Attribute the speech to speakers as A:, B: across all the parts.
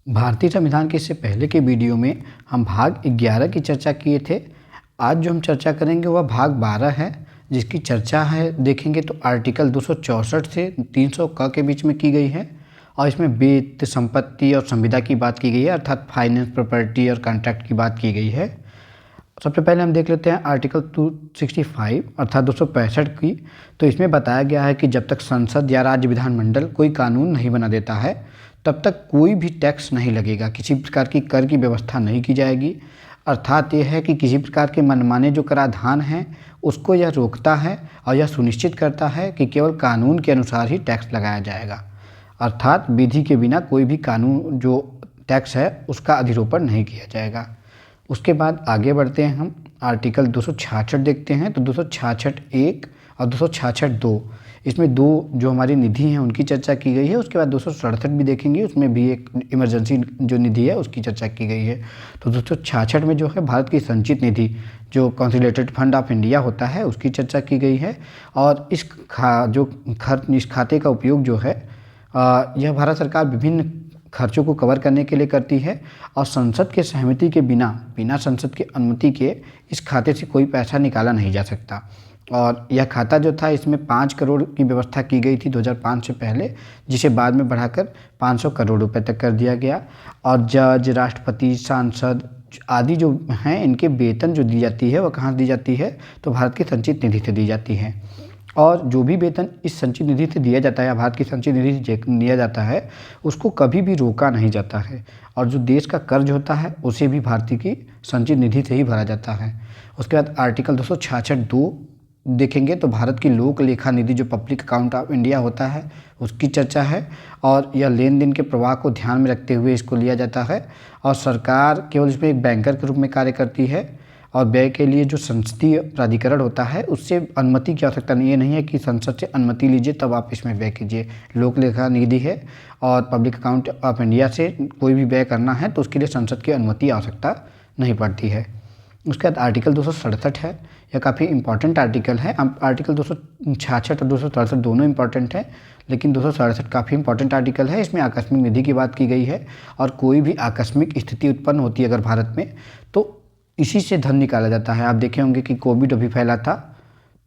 A: भारतीय संविधान के इससे पहले के वीडियो में हम भाग 11 की चर्चा किए थे। आज जो हम चर्चा करेंगे वह भाग 12 है, जिसकी चर्चा है देखेंगे तो आर्टिकल 264 से 300 क के बीच में की गई है और इसमें वित्त, संपत्ति और संविदा की बात की गई है, अर्थात फाइनेंस, प्रॉपर्टी और कॉन्ट्रैक्ट की बात की गई है। सबसे पहले हम देख लेते हैं आर्टिकल 265 अर्थात 265 की। तो इसमें बताया गया है कि जब तक संसद या राज्य विधानमंडल कोई कानून नहीं बना देता है तब तक कोई भी टैक्स नहीं लगेगा, किसी प्रकार की कर की व्यवस्था नहीं की जाएगी। अर्थात यह है कि किसी प्रकार के मनमाने जो कराधान हैं उसको यह रोकता है और यह सुनिश्चित करता है कि केवल कानून के अनुसार ही टैक्स लगाया जाएगा। अर्थात विधि के बिना कोई भी कानून जो टैक्स है उसका अधिरोपण नहीं किया जाएगा। उसके बाद आगे बढ़ते हैं, हम आर्टिकल 266 देखते हैं। तो 266 1 और 266 2, इसमें दो जो हमारी निधि हैं उनकी चर्चा की गई है। उसके बाद 267 भी देखेंगे, उसमें भी एक इमरजेंसी जो निधि है उसकी चर्चा की गई है। तो 266 में जो है भारत की संचित निधि जो कंसोलिडेटेड फंड ऑफ इंडिया होता है उसकी चर्चा की गई है। और इस खाते का उपयोग जो है यह भारत सरकार विभिन्न खर्चों को कवर करने के लिए करती है और संसद के सहमति के बिना संसद की अनुमति के इस खाते से कोई पैसा निकाला नहीं जा सकता। और यह खाता जो था इसमें 5 करोड़ की व्यवस्था की गई थी 2005 से पहले, जिसे बाद में बढ़ाकर 500 करोड़ रुपए तक कर दिया गया। और जज, राष्ट्रपति, सांसद आदि जो हैं इनके वेतन जो दी जाती है वह कहाँ दी जाती है, तो भारत की संचित निधि से दी जाती है। और जो भी वेतन इस संचित निधि से दिया जाता है या भारत की संचित निधि से दिया जाता है उसको कभी भी रोका नहीं जाता है। और जो देश का कर्ज होता है उसे भी भारतीय की संचित निधि से ही भरा जाता है। उसके बाद आर्टिकल 266 2 देखेंगे तो भारत की लोक लेखा निधि जो पब्लिक अकाउंट ऑफ इंडिया होता है उसकी चर्चा है। और यह लेन देन के प्रवाह को ध्यान में रखते हुए इसको लिया जाता है और सरकार केवल इसमें एक बैंकर के रूप में कार्य करती है। और व्यय के लिए जो संसदीय प्राधिकरण होता है उससे अनुमति की आवश्यकता नहीं है। ये नहीं है कि संसद से अनुमति लीजिए तब आप इसमें व्यय कीजिए। लोक लेखा निधि है और पब्लिक अकाउंट ऑफ इंडिया से कोई भी व्यय करना है तो उसके लिए संसद की अनुमति आवश्यकता नहीं पड़ती है। उसके बाद आर्टिकल 267 है, यह काफ़ी इंपॉर्टेंट आर्टिकल है। आर्टिकल 266 और 267 दोनों इंपॉर्टेंट है, लेकिन 267 काफ़ी इंपॉर्टेंट आर्टिकल है। इसमें आकस्मिक निधि की बात की गई है और कोई भी आकस्मिक स्थिति उत्पन्न होती है अगर भारत में तो इसी से धन निकाला जाता है। आप देखे होंगे कि कोविड अभी फैला था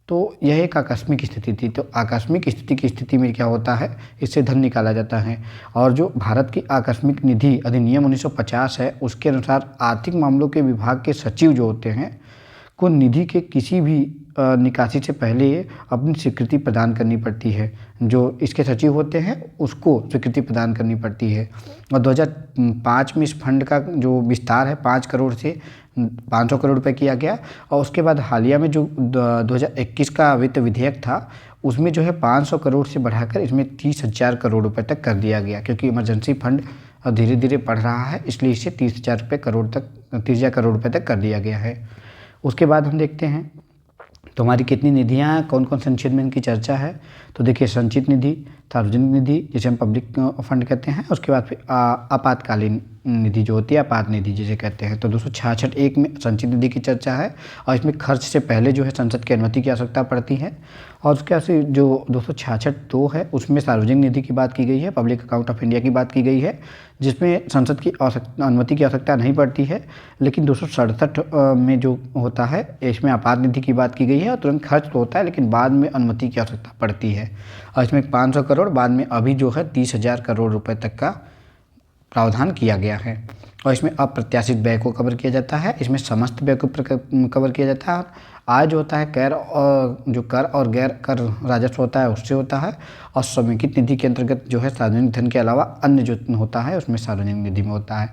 A: तो यह एक आकस्मिक स्थिति थी। तो आकस्मिक स्थिति की स्थिति में क्या होता है, इससे धन निकाला जाता है। और जो भारत की आकस्मिक निधि अधिनियम 1950 है उसके अनुसार आर्थिक मामलों के विभाग के सचिव जो होते हैं को निधि के किसी भी निकासी से पहले अपनी स्वीकृति प्रदान करनी पड़ती है। जो इसके सचिव होते हैं उसको स्वीकृति प्रदान करनी पड़ती है। और 2005 में इस फंड का जो विस्तार है 5 करोड़ से 500 करोड़ रुपए किया गया। और उसके बाद हालिया में जो 2021 का वित्त विधेयक था उसमें जो है 500 करोड़ से बढ़ाकर इसमें 30,000 करोड़ रुपए तक कर दिया गया, क्योंकि इमरजेंसी फंड धीरे धीरे बढ़ रहा है इसलिए इसे 30,000 करोड़ रुपए तक कर दिया गया है। उसके बाद हम देखते हैं तो हमारी कितनी निधियाँ हैं, कौन कौन संचित में इनकी चर्चा है। तो देखिए संचित निधि, सार्वजनिक निधि जिसे हम पब्लिक फंड कहते हैं, उसके बाद फिर आपातकालीन निधि जो होती है आपात निधि जिसे कहते हैं। तो 266 1 में संचित निधि की चर्चा है और इसमें खर्च से पहले जो है संसद की अनुमति की आवश्यकता पड़ती है। और उसके बाद से जो 266 2 है उसमें सार्वजनिक निधि की बात की गई है, पब्लिक अकाउंट ऑफ इंडिया की बात की गई है, जिसमें संसद की अनुमति की आवश्यकता नहीं पड़ती है। लेकिन 267 में जो होता है इसमें आपात निधि की बात की गई है और तुरंत खर्च तो होता है लेकिन बाद में अनुमति की आवश्यकता पड़ती है। और इसमें 500 करोड़, बाद में अभी जो है 30,000 करोड़ रुपए तक का प्रावधान किया गया है। और इसमें अप्रत्याशित व्यय को कवर किया जाता है, इसमें समस्त व्यय को कवर किया जाता है। आय जो होता है कर और गैर कर राजस्व होता है उससे होता है। और समेकित निधि के अंतर्गत जो है सार्वजनिक धन के अलावा अन्य जो होता है उसमें सार्वजनिक निधि में होता है।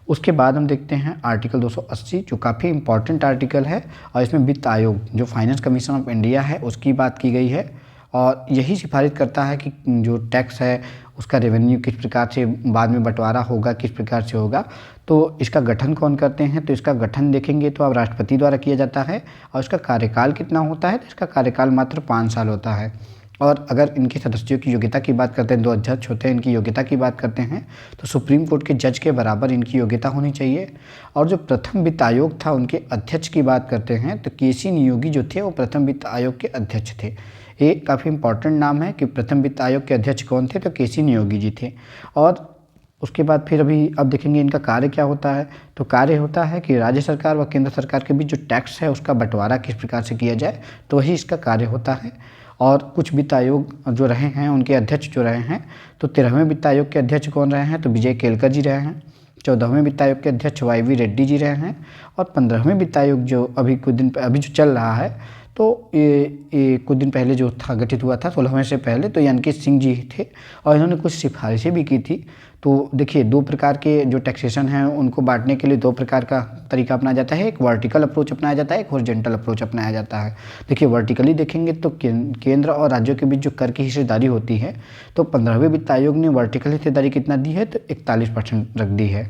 A: उसके बाद हम देखते हैं आर्टिकल 280 जो काफ़ी इंपॉर्टेंट आर्टिकल है और इसमें वित्त आयोग जो फाइनेंस कमीशन ऑफ इंडिया है उसकी बात की गई है। और यही सिफारिश करता है कि जो टैक्स है उसका रेवेन्यू किस प्रकार से बाद में बंटवारा होगा, किस प्रकार से होगा। तो इसका गठन कौन करते हैं, तो इसका गठन देखेंगे तो अब राष्ट्रपति द्वारा किया जाता है। और इसका कार्यकाल कितना होता है, तो इसका कार्यकाल मात्र 5 साल होता है। और अगर इनके सदस्यों की योग्यता की बात करते हैं, 2 अध्यक्ष होते हैं, इनकी योग्यता की बात करते हैं तो सुप्रीम कोर्ट के जज के बराबर इनकी योग्यता होनी चाहिए। और जो प्रथम वित्त आयोग था उनके अध्यक्ष की बात करते हैं तो केसी नियोगी जो थे वो प्रथम वित्त आयोग के अध्यक्ष थे। ये काफ़ी इंपॉर्टेंट नाम है कि प्रथम वित्त आयोग के अध्यक्ष कौन थे, तो केसी नियोगी जी थे। और उसके बाद फिर अब देखेंगे इनका कार्य क्या होता है। तो कार्य होता है कि राज्य सरकार व केंद्र सरकार के बीच जो टैक्स है उसका बंटवारा किस प्रकार से किया जाए, तो वही इसका कार्य होता है। और कुछ वित्त आयोग जो रहे हैं उनके अध्यक्ष जो रहे हैं, तो 13वें वित्त आयोग के अध्यक्ष कौन रहे हैं, तो विजय केलकर जी रहे हैं। 14वें वित्त आयोग के अध्यक्ष YV रेड्डी जी रहे हैं। और 15वें वित्त आयोग जो अभी जो चल रहा है, तो ये कुछ दिन पहले जो था गठित हुआ था 16वें से पहले, तो यानी सिंह जी थे और इन्होंने कुछ सिफारिशें भी की थी। तो देखिए 2 प्रकार के जो टैक्सेशन हैं उनको बांटने के लिए 2 प्रकार का तरीका अपनाया जाता है। एक वर्टिकल अप्रोच अपनाया जाता है, एक हॉरिजॉन्टल अप्रोच अपनाया जाता है। देखिए वर्टिकली देखेंगे तो केंद्र और राज्यों के बीच जो कर की हिस्सेदारी होती है, तो 15वें वित्त आयोग ने वर्टिकल हिस्सेदारी कितना दी है, तो 41% रख दी है।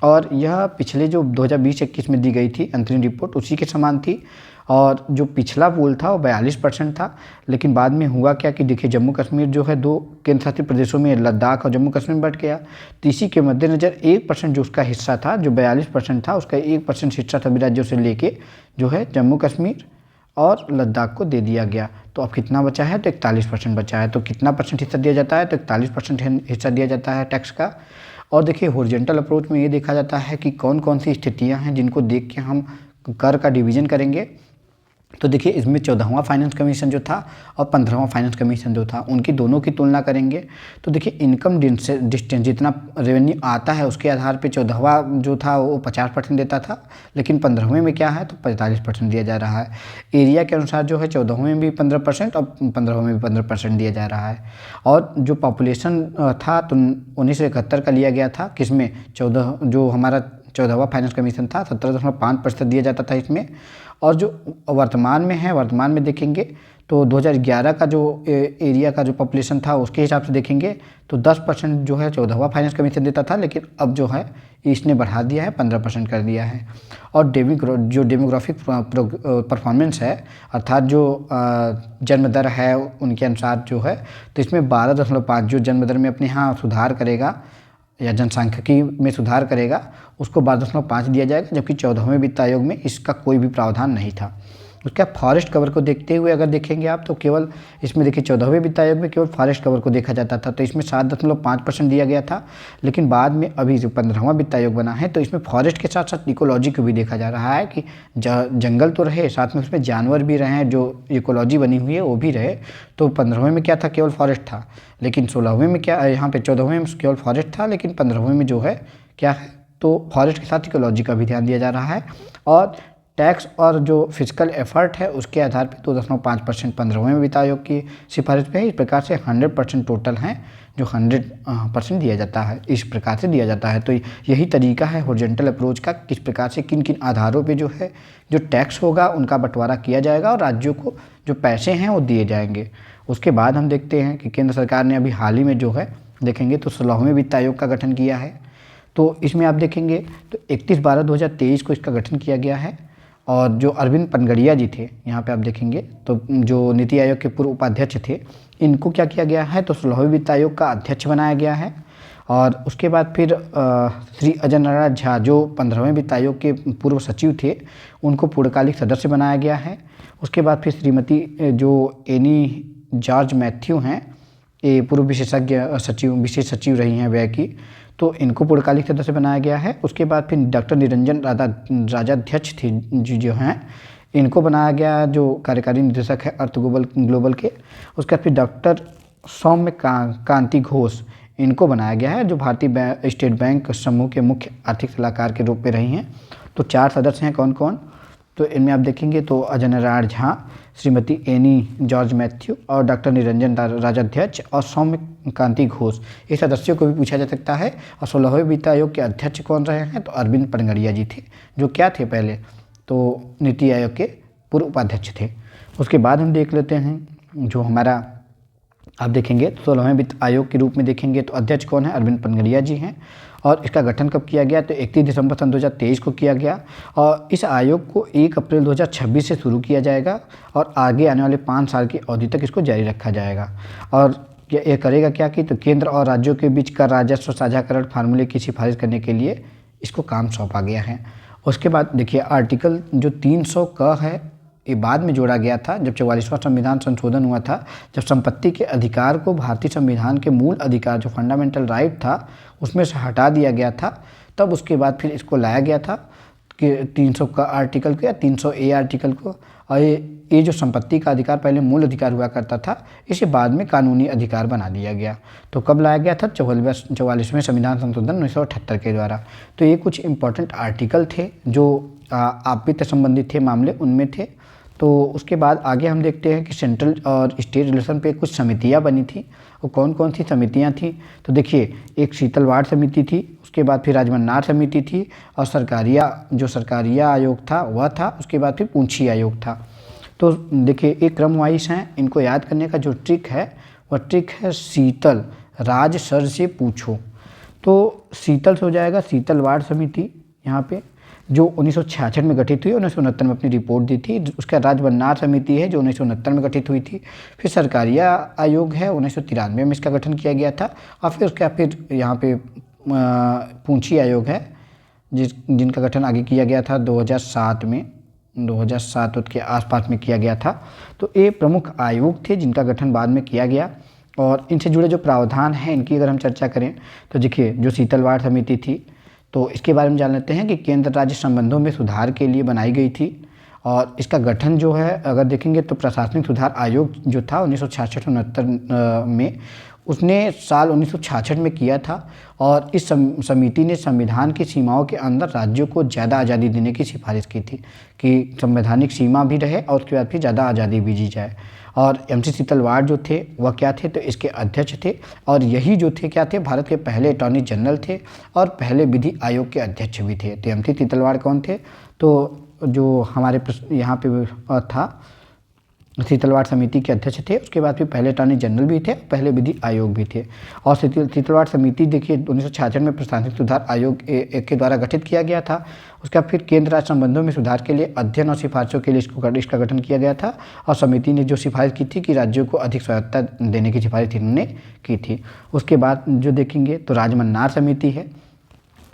A: और यह पिछले जो 2020-21 में दी गई थी अंतरिम रिपोर्ट उसी के समान थी। और जो पिछला पूल था वो 42% था। लेकिन बाद में हुआ क्या कि देखिए जम्मू कश्मीर जो है 2 केंद्र शासित प्रदेशों में लद्दाख और जम्मू कश्मीर में बट गया। तो इसी के मद्देनज़र 1% जो उसका हिस्सा था, जो 42% था, उसका 1% हिस्सा सभी राज्यों से लेके जो है जम्मू कश्मीर और लद्दाख को दे दिया गया। तो अब कितना बचा है, तो 41% बचा है। तो कितना परसेंट हिस्सा दिया जाता है, तो 41% हिस्सा दिया जाता है टैक्स का। और देखिए हॉरिजॉन्टल अप्रोच में ये देखा जाता है कि कौन कौन सी स्थितियाँ हैं जिनको देख के हम कर का डिवीज़न करेंगे। तो देखिए इसमें 14वां फाइनेंस कमीशन जो था और 15वां फाइनेंस कमीशन जो था, उनकी दोनों की तुलना करेंगे। तो देखिए इनकम डिस्टेंस जितना रेवेन्यू आता है उसके आधार पे 14वां जो था वो 50% देता था, लेकिन 15वें में क्या है, तो 45% दिया जा रहा है। एरिया के अनुसार जो है 14वें में भी 15% और 15वें में भी 15% दिया जा रहा है। और जो पॉपुलेशन था तो 1971 का लिया गया था, किसमें 14 जो हमारा 14वां फाइनेंस कमीशन था 17.5% दिया जाता था इसमें। और जो वर्तमान में देखेंगे तो 2011 का जो एरिया का जो पॉपुलेशन था उसके हिसाब से देखेंगे तो 10% जो है 14वां फाइनेंस कमीशन देता था, लेकिन अब जो है इसने बढ़ा दिया है, 15% कर दिया है। और जो डेमोग्राफिक परफॉर्मेंस है, अर्थात जो जन्म दर है उनके अनुसार जो है, तो इसमें 12.5 जो जन्म दर में अपने यहाँ सुधार करेगा या जनसांख्यिकी में सुधार करेगा उसको 12.5 दिया जाएगा, जबकि 14वें वित्त आयोग में इसका कोई भी प्रावधान नहीं था। उसका फॉरेस्ट कवर को देखते हुए अगर देखेंगे आप तो केवल इसमें देखिए 14वें वित्त आयोग में केवल फॉरेस्ट कवर को देखा जाता था, तो इसमें 7.5% दिया गया था। लेकिन बाद में अभी जो 15वां वित्त आयोग बना है तो इसमें फॉरेस्ट के साथ साथ इकोलॉजी को भी देखा जा रहा है कि जंगल तो रहे, साथ में उसमें जानवर भी रहे, जो इकोलॉजी बनी हुई है वो भी रहे। तो 15वें में क्या था, केवल फॉरेस्ट था, लेकिन 16वें में क्या, यहाँ पे 14वें में केवल फॉरेस्ट था, लेकिन 15वें में जो है क्या है, तो फॉरेस्ट के साथ इकोलॉजी का भी ध्यान दिया जा रहा है। और टैक्स और जो फिजिकल एफर्ट है उसके आधार पे 2.5% 15वें वित्त आयोग की सिफारिश पे है। इस प्रकार से 100% टोटल हैं जो 100% दिया जाता है, इस प्रकार से दिया जाता है। तो यही तरीका है हॉरिजॉन्टल अप्रोच का, किस प्रकार से किन किन आधारों पे जो है जो टैक्स होगा उनका बंटवारा किया जाएगा और राज्यों को जो पैसे हैं वो दिए जाएंगे। उसके बाद हम देखते हैं कि केंद्र सरकार ने अभी हाल ही में जो है देखेंगे तो 16वें वित्त आयोग का गठन किया है। तो इसमें आप देखेंगे तो 31/12/2023 को इसका गठन किया गया है। और जो अरविंद पनगड़िया जी थे, यहाँ पे आप देखेंगे तो जो नीति आयोग के पूर्व उपाध्यक्ष थे, इनको क्या किया गया है, तो 16वें वित्त आयोग का अध्यक्ष बनाया गया है। और उसके बाद फिर श्री अजय नारायण झा जो 15वें वित्त आयोग के पूर्व सचिव थे, उनको पूर्णकालिक सदस्य बनाया गया है। उसके बाद फिर श्रीमती जो एनी जॉर्ज मैथ्यू हैं, ये पूर्व विशेष सचिव रही हैं व्यय की, तो इनको पूर्णकालिक सदस्य बनाया गया है। उसके बाद फिर डॉक्टर निरंजन राजाध्यक्ष थे जो हैं, इनको बनाया गया जो कार्यकारी निदेशक है अर्थ ग्लोबल के। उसके बाद फिर डॉक्टर सौम्य कांति घोष, इनको बनाया गया है जो भारतीय स्टेट बैंक समूह के मुख्य आर्थिक सलाहकार के रूप में रही हैं। तो 4 सदस्य हैं कौन कौन, तो इनमें आप देखेंगे तो Ajay Narayan Jha, Shrimati any George Matthew और डॉक्टर निरंजन राजाध्यक्ष और सौम्य कांति घोष, ये सदस्यों को भी पूछा जा सकता है। और 16वें वित्त आयोग के अध्यक्ष कौन रहे हैं, तो अरविंद पनगड़िया जी थे, जो क्या थे पहले, तो नीति आयोग के पूर्व उपाध्यक्ष थे। उसके बाद हम देख लेते हैं जो हमारा आप देखेंगे तो 16वें वित्त आयोग के रूप में देखेंगे तो अध्यक्ष कौन है, अरविंद पनगड़िया जी हैं। और इसका गठन कब किया गया, तो 31 दिसंबर सन 2023 को किया गया। और इस आयोग को 1 अप्रैल 2026 से शुरू किया जाएगा और आगे आने वाले 5 साल की अवधि तक इसको जारी रखा जाएगा। और ये करेगा क्या कि तो केंद्र और राज्यों के बीच कर राजस्व साझाकरण फार्मूले की सिफारिश करने के लिए इसको काम सौंपा गया है। उसके बाद देखिए आर्टिकल जो 300 क है ये बाद में जोड़ा गया था जब 44वां संविधान संशोधन हुआ था, जब संपत्ति के अधिकार को भारतीय संविधान के मूल अधिकार जो फंडामेंटल राइट था उसमें से हटा दिया गया था। तब उसके बाद फिर इसको लाया गया था कि 300 का आर्टिकल को या 300A आर्टिकल को, और ये जो संपत्ति का अधिकार पहले मूल अधिकार हुआ करता था इसे बाद में कानूनी अधिकार बना दिया गया। तो कब लाया गया था? 44वें संविधान संशोधन 1978 के द्वारा। तो ये कुछ इंपॉर्टेंट आर्टिकल थे जो आपवित्त संबंधित थे मामले उनमें थे। तो उसके बाद आगे हम देखते हैं कि सेंट्रल और स्टेट रिलेशन पे कुछ समितियां बनी थी। वो कौन कौन सी समितियां थी? तो देखिए, एक शीतलवाड़ समिति थी, उसके बाद फिर राजमन्नार समिति थी, और सरकारिया आयोग था वह था, उसके बाद फिर पूंछी आयोग था। तो देखिए, एक क्रम वाइज हैं, इनको याद करने का जो ट्रिक है वह ट्रिक है शीतल राज सर से पूछो। तो शीतल से हो जाएगा शीतलवाड़ समिति यहाँ पे, जो 1966 में गठित हुई, 1969 में अपनी रिपोर्ट दी थी। उसका राजमन्नार समिति है जो 1969 में गठित हुई थी। फिर सरकारिया आयोग है, 1993 में इसका गठन किया गया था। और फिर यहाँ पे पूंछी आयोग है जिनका गठन आगे किया गया था 2007 में, 2007 के आसपास में किया गया था। तो ये प्रमुख आयोग थे जिनका गठन बाद में किया गया। और इनसे जुड़े जो प्रावधान हैं इनकी अगर हम चर्चा करें तो देखिए, जो शीतलवाड़ समिति थी तो इसके बारे में जान लेते हैं कि केंद्र राज्य संबंधों में सुधार के लिए बनाई गई थी। और इसका गठन जो है अगर देखेंगे तो प्रशासनिक सुधार आयोग जो था 1966-69 में, उसने साल 1966 में किया था। और इस समिति ने संविधान की सीमाओं के अंदर राज्यों को ज़्यादा आज़ादी देने की सिफारिश की थी कि संवैधानिक सीमा भी रहे और उसके बाद फिर ज़्यादा आज़ादी भी दी जाए। और MC शीतलवाड़ जो थे वह क्या थे? तो इसके अध्यक्ष थे। और यही जो थे क्या थे? भारत के पहले अटॉर्नी जनरल थे और पहले विधि आयोग के अध्यक्ष भी थे। तो MC शीतलवाड़ कौन थे? तो जो हमारे यहाँ पे था शीतलवाड़ समिति के अध्यक्ष थे, उसके बाद फिर पहले अटॉर्नी जनरल भी थे, पहले विधि आयोग भी थे। और शीतलवाड़ समिति देखिए 1966 में प्रशासनिक सुधार आयोग के द्वारा गठित किया गया था। उसका फिर केंद्र राज्य संबंधों में सुधार के लिए अध्ययन और सिफारिशों के लिए इसका गठन किया गया था। और समिति ने जो सिफारिश की थी कि राज्यों को अधिक स्वायत्तता देने की सिफारिश इन्होंने की थी। उसके बाद जो देखेंगे तो राजमन्नार समिति है।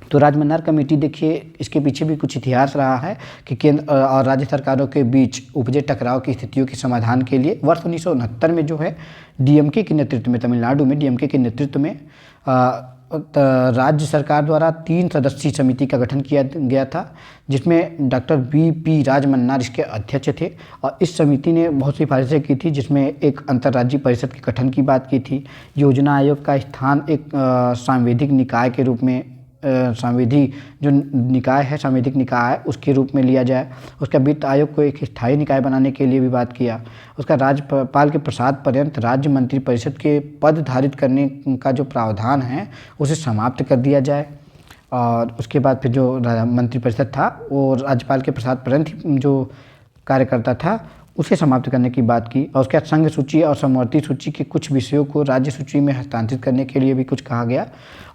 A: तो राजमन्नार कमेटी देखिए, इसके पीछे भी कुछ इतिहास रहा है कि केंद्र और राज्य सरकारों के बीच उपजे टकराव की स्थितियों के समाधान के लिए वर्ष 1969 में जो है DMK के नेतृत्व में, तमिलनाडु में DMK के नेतृत्व में राज्य सरकार द्वारा 3 सदस्यीय समिति का गठन किया गया था, जिसमें डॉक्टर VP राजमन्नार इसके अध्यक्ष थे। और इस समिति ने बहुत सिफारिशें की थी, जिसमें एक अंतर्राज्यीय परिषद के गठन की बात की थी। योजना आयोग का स्थान एक सांविधिक निकाय के रूप में, संविधि जो निकाय है, सांविधिक निकाय उसके रूप में लिया जाए। उसका वित्त आयोग को एक स्थायी निकाय बनाने के लिए भी बात किया। उसका राज्यपाल के प्रसाद पर्यंत राज्य मंत्रिपरिषद के पद धारित करने का जो प्रावधान है उसे समाप्त कर दिया जाए। और उसके बाद फिर जो मंत्रिपरिषद था वो राज्यपाल के प्रसाद पर्यंत जो कार्य करता था उसे समाप्त करने की बात की। और उसके बाद संघ सूची और समवर्ती सूची के कुछ विषयों को राज्य सूची में हस्तांतरित करने के लिए भी कुछ कहा गया।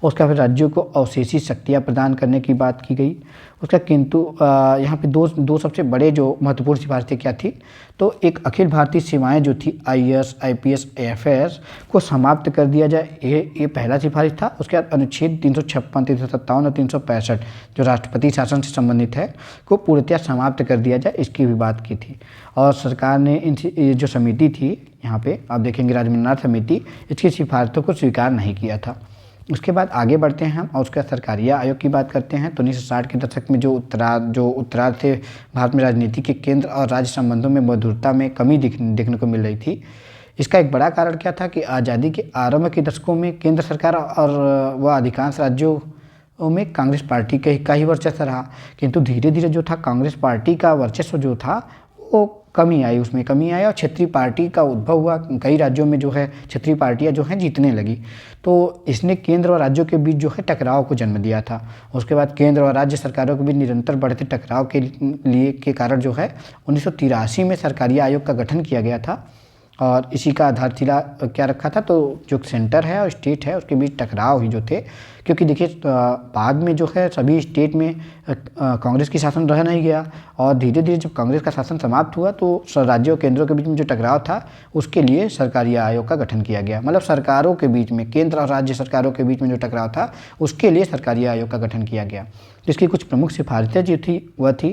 A: उसका फिर राज्यों को अवशेषित शक्तियाँ प्रदान करने की बात की गई। उसका किंतु यहाँ पे दो सबसे बड़े जो महत्वपूर्ण सिफारिशें क्या थी? तो एक अखिल भारतीय सेवाएं जो थी IAS, IPS, AFS को समाप्त कर दिया जाए, ये पहला सिफारिश था। उसके बाद अनुच्छेद 356, 357 और 365 जो राष्ट्रपति शासन से संबंधित है को पूर्णतया समाप्त कर दिया जाए, इसकी भी बात की थी। और सरकार ने ये जो समिति थी यहाँ पे आप देखेंगे राजमन्नार समिति, इसकी सिफारिशों को स्वीकार नहीं किया था। उसके बाद आगे बढ़ते हैं हम और उसका सरकारिया आयोग की बात करते हैं। तो 1960 के दशक में जो उत्तरार्ध से भारत में राजनीति के केंद्र और राज्य संबंधों में मधुरता में कमी देखने को मिल रही थी। इसका एक बड़ा कारण क्या था कि आज़ादी के आरंभ के दशकों में केंद्र सरकार और वह अधिकांश राज्यों में कांग्रेस पार्टी का ही वर्चस्व रहा, किंतु धीरे धीरे जो था कांग्रेस पार्टी का वर्चस्व जो था वो कमी आई और क्षेत्रीय पार्टी का उद्भव हुआ। कई राज्यों में जो है क्षेत्रीय पार्टियां जो हैं जीतने लगी। तो इसने केंद्र और राज्यों के बीच जो है टकराव को जन्म दिया था। उसके बाद केंद्र और राज्य सरकारों के बीच निरंतर बढ़ते टकराव के कारण जो है 1983 में सरकारिया आयोग का गठन किया गया था। और इसी का आधारशिला क्या रखा था? तो जो सेंटर है और स्टेट है उसके बीच टकराव ही जो थे, क्योंकि देखिए बाद में जो है सभी स्टेट में कांग्रेस की शासन रह नहीं गया। और धीरे धीरे जब कांग्रेस का शासन समाप्त हुआ तो राज्यों और केंद्रों के बीच में जो टकराव था उसके लिए सरकारिया आयोग का गठन किया गया। मतलब सरकारों के बीच में, केंद्र और राज्य सरकारों के बीच में जो टकराव था उसके लिए सरकारिया आयोग का गठन किया गया। तो इसकी कुछ प्रमुख सिफारिशें जो थी वह थी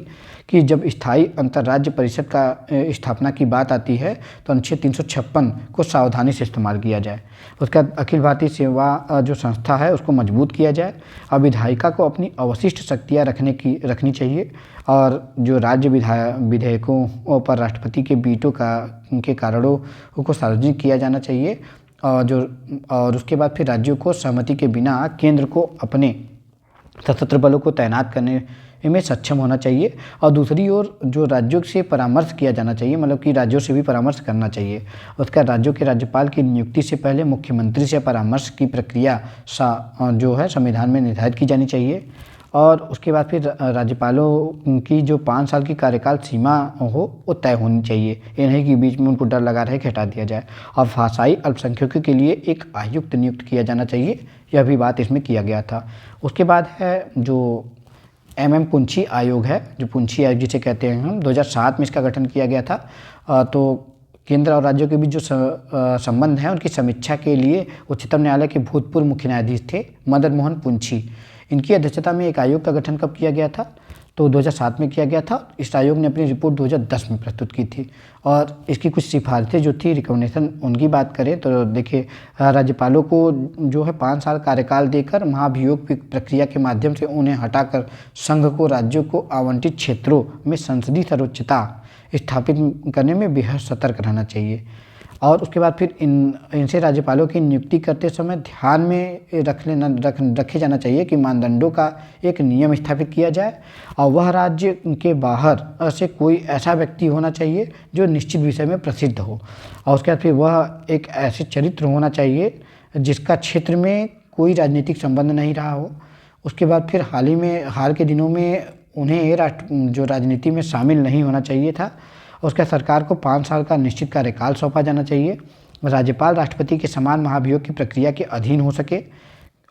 A: कि जब स्थायी अंतर्राज्य परिषद का स्थापना की बात आती है तो अनुच्छेद 356 को सावधानी से इस्तेमाल किया जाए। उसका अखिल भारतीय सेवा जो संस्था है उसको मजबूत किया जाए और विधायिका को अपनी अवशिष्ट शक्तियाँ रखनी चाहिए और जो राज्य विधेयकों पर राष्ट्रपति के वीटो के कारणों को सार्वजनिक किया जाना चाहिए और उसके बाद फिर राज्यों को सहमति के बिना केंद्र को अपने सशस्त्र बलों को तैनात करने में सक्षम होना चाहिए और दूसरी ओर जो राज्यों से परामर्श किया जाना चाहिए, मतलब कि राज्यों से भी परामर्श करना चाहिए। उसका राज्यों के राज्यपाल की नियुक्ति से पहले मुख्यमंत्री से परामर्श की प्रक्रिया जो है संविधान में निर्धारित की जानी चाहिए और उसके बाद फिर राज्यपालों की जो 5 साल की कार्यकाल सीमा हो वो तय होनी चाहिए। ये नहीं कि बीच में उनको डर लगा रहे कि हटा दिया जाए और भाषाई अल्पसंख्यकों के लिए एक आयुक्त नियुक्त किया जाना चाहिए, यह भी बात इसमें किया गया था। उसके बाद है जो पुंछी आयोग है, जो पुंछी आयोग जिसे कहते हैं हम, 2007 में इसका गठन किया गया था। तो केंद्र और राज्यों के बीच जो संबंध हैं उनकी समीक्षा के लिए उच्चतम न्यायालय के भूतपूर्व मुख्य न्यायाधीश थे मदन मोहन पुंछी, इनकी अध्यक्षता में एक आयोग का गठन कब किया गया था तो 2007 में किया गया था। इस आयोग ने अपनी रिपोर्ट 2010 में प्रस्तुत की थी और इसकी कुछ सिफारिशें जो थी, रिकमेंडेशन, उनकी बात करें तो देखिए राज्यपालों को जो है 5 साल कार्यकाल देकर महाभियोग प्रक्रिया के माध्यम से उन्हें हटाकर संघ को राज्यों को आवंटित क्षेत्रों में संसदीय सर्वोच्चता स्थापित करने में बेहद सतर्क रहना चाहिए और उसके बाद फिर इनसे राज्यपालों की नियुक्ति करते समय ध्यान में रखे जाना चाहिए कि मानदंडों का एक नियम स्थापित किया जाए और वह राज्य के बाहर से कोई ऐसा व्यक्ति होना चाहिए जो निश्चित विषय में प्रसिद्ध हो और उसके बाद फिर वह एक ऐसे चरित्र होना चाहिए जिसका क्षेत्र में कोई राजनीतिक संबंध नहीं रहा हो। उसके बाद फिर हाल के दिनों में उन्हें जो राजनीति में शामिल नहीं होना चाहिए था। उसका सरकार को 5 साल का निश्चित कार्यकाल सौंपा जाना चाहिए। राज्यपाल राष्ट्रपति के समान महाभियोग की प्रक्रिया के अधीन हो सके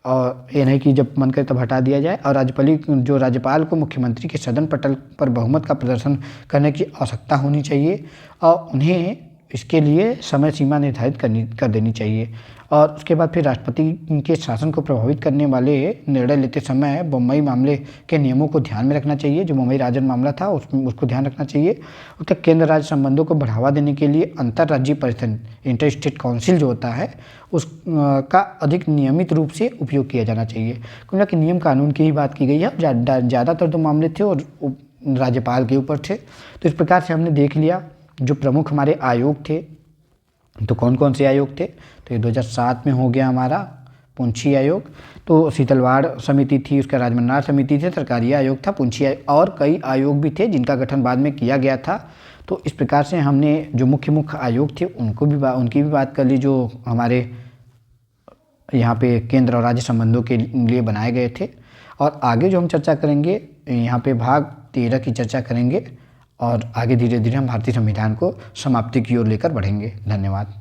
A: और ये नहीं कि जब मन करे तब हटा दिया जाए और राज्यपाल को मुख्यमंत्री के सदन पटल पर बहुमत का प्रदर्शन करने की आवश्यकता होनी चाहिए और उन्हें इसके लिए समय सीमा निर्धारित कर देनी चाहिए और उसके बाद फिर राष्ट्रपति के शासन को प्रभावित करने वाले निर्णय लेते समय बम्बई मामले के नियमों को ध्यान में रखना चाहिए। जो मुंबई राजन मामला था उसको ध्यान रखना चाहिए। उसके केंद्र राज्य संबंधों को बढ़ावा देने के लिए अंतर्राज्यीय परिषद, इंटर स्टेट काउंसिल जो होता है, उसका अधिक नियमित रूप से उपयोग किया जाना चाहिए। क्योंकि नियम कानून की ही बात की गई है, ज़्यादातर तो मामले थे और राज्यपाल के ऊपर थे। तो इस प्रकार से हमने देख लिया जो प्रमुख हमारे आयोग थे। तो कौन कौन से आयोग थे, तो ये 2007 में हो गया हमारा पुंछी आयोग, तो शीतलवाड़ समिति थी, उसका राजमन्नार समिति थी, सरकारी आयोग था पुंछी आयोग और कई आयोग भी थे जिनका गठन बाद में किया गया था। तो इस प्रकार से हमने जो मुख्य आयोग थे उनकी भी बात कर ली जो हमारे यहाँ पे केंद्र और राज्य संबंधों के लिए बनाए गए थे। और आगे जो हम चर्चा करेंगे यहाँ पे भाग 13 की चर्चा करेंगे और आगे धीरे धीरे हम भारतीय संविधान को समाप्ति की ओर लेकर बढ़ेंगे। धन्यवाद।